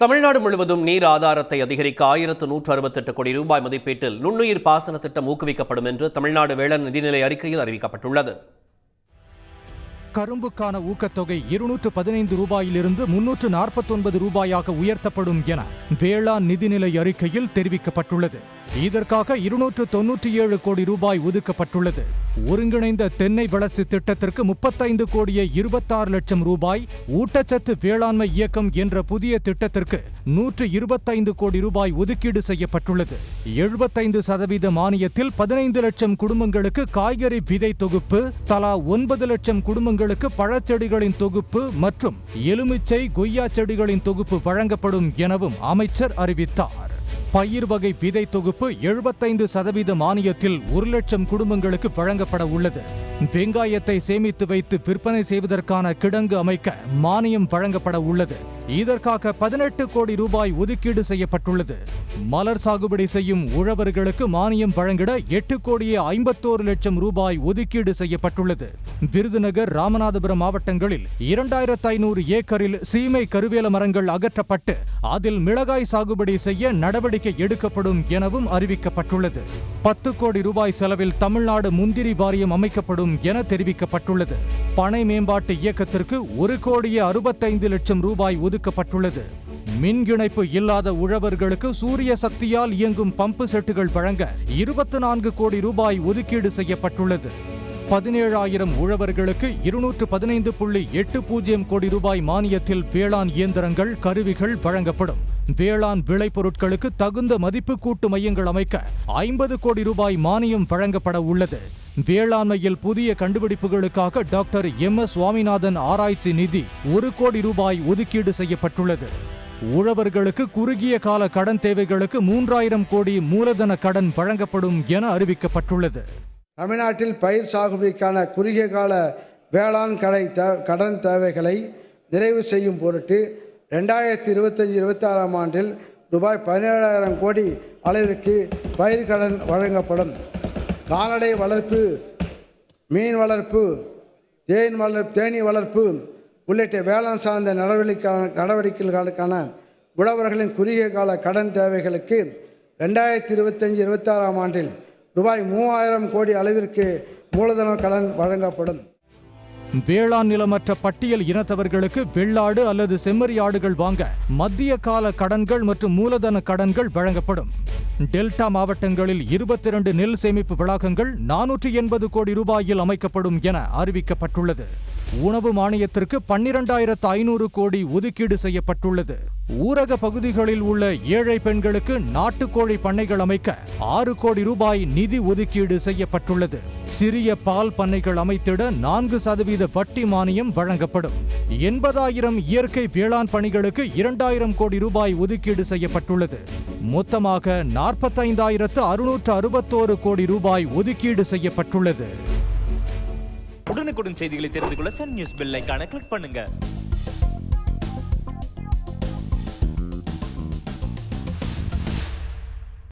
தமிழ்நாடு முழுவதும் நீர் ஆதாரத்தை அதிகரிக்க 1168 கோடி ரூபாய் மதிப்பீட்டில் நுண்ணுயிர் பாசன திட்டம் ஊக்குவிக்கப்படும் என்று தமிழ்நாடு வேளாண் நிதிநிலை அறிக்கையில் அறிவிக்கப்பட்டுள்ளது. கரும்புக்கான ஊக்கத்தொகை 215 ரூபாயிலிருந்து 349 ரூபாயாக உயர்த்தப்படும் என வேளாண் நிதிநிலை அறிக்கையில் தெரிவிக்கப்பட்டுள்ளது. இதற்காக 297 கோடி ரூபாய் ஒதுக்கப்பட்டுள்ளது. ஒருங்கிணைந்த தென்னை வளர்ச்சி திட்டத்திற்கு 35 கோடியே 26 லட்சம் ரூபாய், ஊட்டச்சத்து வேளாண்மை இயக்கம் என்ற புதிய திட்டத்திற்கு 125 கோடி ரூபாய் ஒதுக்கீடு செய்யப்பட்டுள்ளது. 75% மானியத்தில் 15 லட்சம் குடும்பங்களுக்கு காய்கறி விதை தொகுப்பு, தலா 9 லட்சம் குடும்பங்களுக்கு பழச்செடிகளின் தொகுப்பு மற்றும் எலுமிச்சை, கொய்யா செடிகளின் தொகுப்பு வழங்கப்படும் எனவும் அமைச்சர் அறிவித்தார். பயிர் வகை விதை தொகுப்பு 75% மானியத்தில் 1 லட்சம் குடும்பங்களுக்கு வழங்கப்பட உள்ளது. வெங்காயத்தை சேமித்து வைத்து விற்பனை செய்வதற்கான கிடங்கு அமைக்க மானியம் வழங்கப்பட உள்ளது. இதற்காக 18 கோடி ரூபாய் ஒதுக்கீடு செய்யப்பட்டுள்ளது. மலர் சாகுபடி செய்யும் உழவர்களுக்கு மானியம் வழங்கிட 8 கோடியே 51 லட்சம் ரூபாய் ஒதுக்கீடு செய்யப்பட்டுள்ளது. விருதுநகர், ராமநாதபுரம் மாவட்டங்களில் 2500 ஏக்கரில் சீமை கருவேல மரங்கள் அகற்றப்பட்டு அதில் மிளகாய் சாகுபடி செய்ய நடவடிக்கை எடுக்கப்படும் எனவும் அறிவிக்கப்பட்டுள்ளது. 10 கோடி ரூபாய் செலவில் தமிழ்நாடு முந்திரி வாரியம் அமைக்கப்படும் என தெரிவிக்கப்பட்டுள்ளது. பனை மேம்பாட்டு இயக்கத்திற்கு 1 கோடியே 65 லட்சம் ரூபாய் ஒதுக்கப்பட்டுள்ளது. மின் இணைப்பு இல்லாத உழவர்களுக்கு சூரிய சக்தியால் இயங்கும் பம்பு செட்டுகள் வழங்க 24 கோடி ரூபாய் ஒதுக்கீடு செய்யப்பட்டுள்ளது. 17,000 உழவர்களுக்கு 215.80 கோடி ரூபாய் மானியத்தில் வேளாண் இயந்திரங்கள், கருவிகள் வழங்கப்படும். வேளாண் விளைபொருட்களுக்கு தகுந்த மதிப்பு கூட்டு மையங்கள் அமைக்க 50 கோடி ரூபாய் மானியம் வழங்கப்பட உள்ளது. வேளாண்மையில் புதிய கண்டுபிடிப்புகளுக்காக டாக்டர் MS சுவாமிநாதன் ஆராய்ச்சி நிதி 1 கோடி ரூபாய் ஒதுக்கீடு செய்யப்பட்டுள்ளது. உழவர்களுக்கு குறுகிய கால கடன் தேவைகளுக்கு 3000 கோடி மூலதன கடன் வழங்கப்படும் என அறிவிக்கப்பட்டுள்ளது. தமிழ்நாட்டில் பயிர் சாகுபடிக்கான குறுகிய கால வேளாண் கடன் தேவைகளை நிறைவு செய்யும் பொருட்டு 2025-26 ஆண்டில் ரூபாய் 17,000 கோடி அளவிற்கு பயிர் கடன் வழங்கப்படும். கால்நடை வளர்ப்பு, மீன் வளர்ப்பு, தேனீ வளர்ப்பு உள்ளிட்ட வேளாண் சார்ந்த நடவடிக்கைகளுக்கான உழவர்களின் குறுகிய கால கடன் தேவைகளுக்கு 2025-26 ஆண்டில் ரூபாய் 3000 கோடி அளவிற்கு மூலதன கடன் வழங்கப்படும். வேளாண் நிலமற்ற பட்டியல் இனத்தவர்களுக்கு வெள்ளாடு அல்லது செம்மறி ஆடுகள் வாங்க மத்திய கால கடன்கள் மற்றும் மூலதன கடன்கள் வழங்கப்படும். டெல்டா மாவட்டங்களில் 22 நெல் சேமிப்பு வளாகங்கள் 480 கோடி ரூபாயில் அமைக்கப்படும் என அறிவிக்கப்பட்டுள்ளது. உணவு மானியத்திற்கு 12,500 கோடி ஒதுக்கீடு செய்யப்பட்டுள்ளது. ஊரக பகுதிகளில் உள்ள ஏழை பெண்களுக்கு நாட்டுக்கோழி பண்ணைகள் அமைக்க 6 கோடி ரூபாய் நிதி ஒதுக்கீடு செய்யப்பட்டுள்ளது. சிறிய பால் பண்ணைகள் அமைத்திட 4% வட்டி மானியம் வழங்கப்படும். 80,000 இயற்கை வேளாண் பணிகளுக்கு 2,000 கோடி ரூபாய் ஒதுக்கீடு செய்யப்பட்டுள்ளது. மொத்தமாக 45,661 கோடி ரூபாய் ஒதுக்கீடு செய்யப்பட்டுள்ளது. உடனுக்குடன் செய்திகளை தெரிந்து கொள்ள சன் நியூஸ் பெல் ஐகானை கிளிக் பண்ணுங்க.